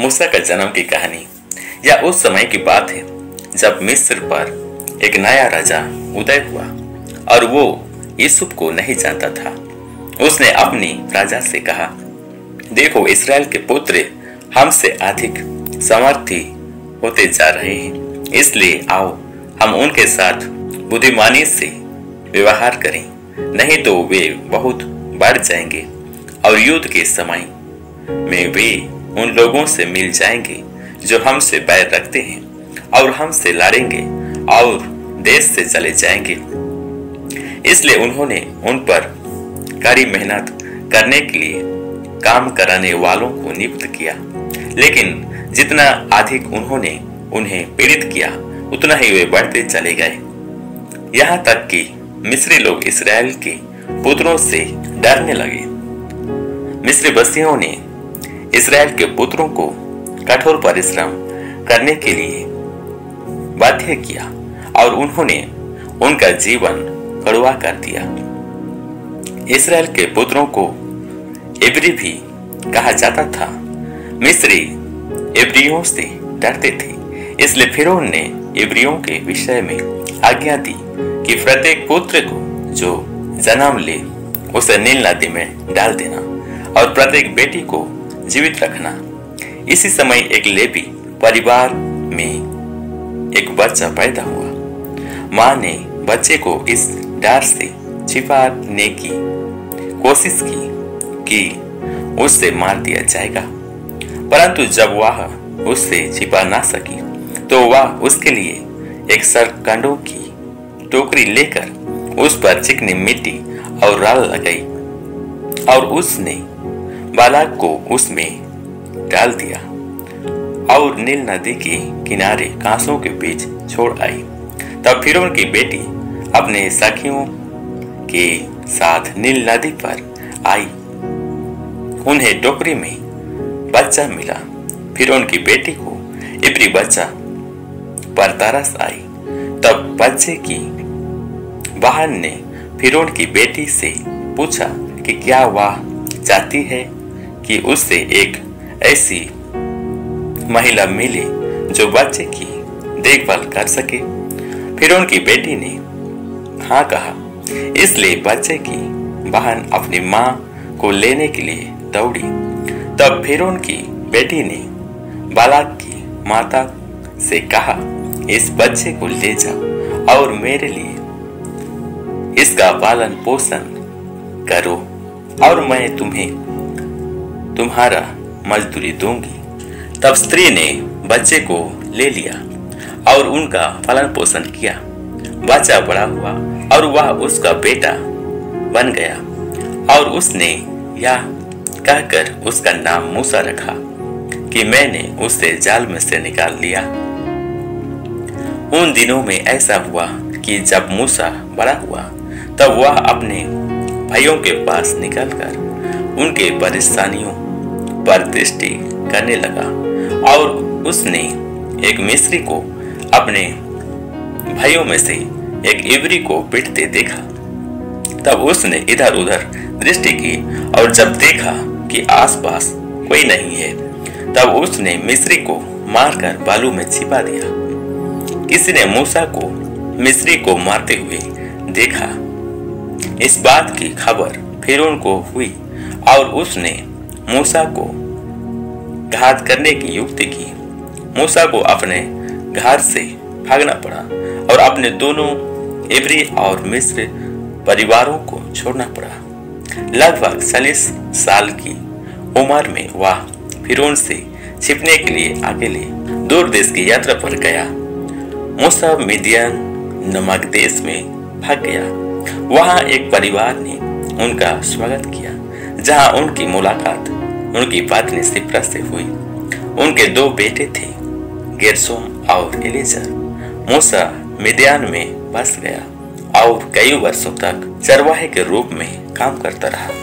मूसा का जन्म की कहानी। यह उस समय की बात है जब मिस्र पर एक नया राजा उदय हुआ और वो यूसुफ को नहीं जानता था। उसने अपनी राजा से कहा, देखो इस्राएल के पुत्र हमसे अधिक समर्थी होते जा रहे हैं, इसलिए आओ हम उनके साथ बुद्धिमानी से व्यवहार करें, नहीं तो वे बहुत बढ़ जाएंगे और युद्ध के समय में वे उन लोगों से मिल जाएंगे जो हमसे बैर रखते हैं और हमसे लड़ेंगे और देश से चले जाएंगे। इसलिए उन्होंने उन पर कड़ी मेहनत करने के लिए काम कराने वालों को नियुक्त किया, लेकिन जितना अधिक उन्होंने उन्हें पीड़ित किया उतना ही वे बढ़ते चले गए, यहाँ तक कि मिस्री लोग इस्राएल के पुत्रों से डरने लगे। मिस्री बस्तियों ने इस्राएल के पुत्रों को कठोर परिश्रम करने के लिए बाध्य किया और उन्होंने उनका जीवन कड़वा कर दिया। इस्राएल के पुत्रों को इब्री भी कहा जाता था। मिस्री इब्रियों से डरते थे, इसलिए फिरौन ने इब्रियों के विषय में आज्ञा दी कि प्रत्येक पुत्र को जो जन्म ले उसे नील नदी में डाल देना और प्रत्येक बेटी को जीवित रखना। इसी समय एक लेवी परिवार में एक बच्चा पैदा हुआ। मां ने बच्चे को इस डर से छिपाने की कोशिश की कि उससे मार दिया जाएगा, परंतु जब वह उससे छिपा ना सकी तो वह उसके लिए एक सरकंडों की टोकरी लेकर उस पर चिकनी मिट्टी और राल लगाई और उसने बालक को उसमें डाल दिया और नील नदी के किनारे घासों के बीच छोड़ आई। तब फिरौन की बेटी अपने सखियों के साथ नील नदी पर आई। उन्हें टोकरी में बच्चा मिला। फिरौन की बेटी को इब्री बच्चा पर तरस आई। तब बच्चे की बहन ने फिरौन की बेटी से पूछा कि क्या वह चाहती है कि उससे एक ऐसी महिला मिले जो बच्चे की देखभाल कर सके। फिरौन की बेटी ने हाँ कहा, इसलिए बच्चे की बहन अपनी मां को लेने के लिए दौड़ी। तब फिरौन की बेटी ने बालक की माता से कहा, इस बच्चे को ले जाओ और मेरे लिए इसका पालन पोषण करो और मैं तुम्हें तुम्हारा मजदूरी दूंगी। तब स्त्री ने बच्चे को ले लिया और उनका पालन पोषण किया। बच्चा बड़ा हुआ और वह उसका बेटा बन गया और उसने यह कहकर उसका नाम मूसा रखा कि मैंने उसे जाल में से निकाल लिया। उन दिनों में ऐसा हुआ कि जब मूसा बड़ा हुआ तब वह अपने भाइयों के पास निकलकर उनके परेशानियों पर दृष्टि करने लगा और उसने एक मिस्री को अपने भाइयों में से एक इब्री को पीटते देखा। तब उसने इधर उधर दृष्टि की और जब देखा कि आसपास कोई नहीं है तब उसने मिस्री को मारकर बालू में छिपा दिया। किसी ने मूसा को मिस्री को मारते हुए देखा। इस बात की खबर फिरौन को हुई और उसने मूसा को घात करने की युक्ति की। मूसा को अपने घर से भागना पड़ा और अपने दोनों इब्री और मिस्र परिवारों को छोड़ना पड़ा। लगभग 40 साल की उम्र में वह फिरौन से छिपने के लिए अकेले दूर देश की यात्रा पर गया। मूसा मिदियान नमक देश में भाग गया। वहां एक परिवार ने उनका स्वागत किया, जहां उनकी मुलाकात उनकी पत्नी सिप्रा से हुई। उनके 2 बेटे थे, गेरशोम और एलीजर। मूसा मिदियान में बस गया और कई वर्षों तक चरवाहे के रूप में काम करता रहा।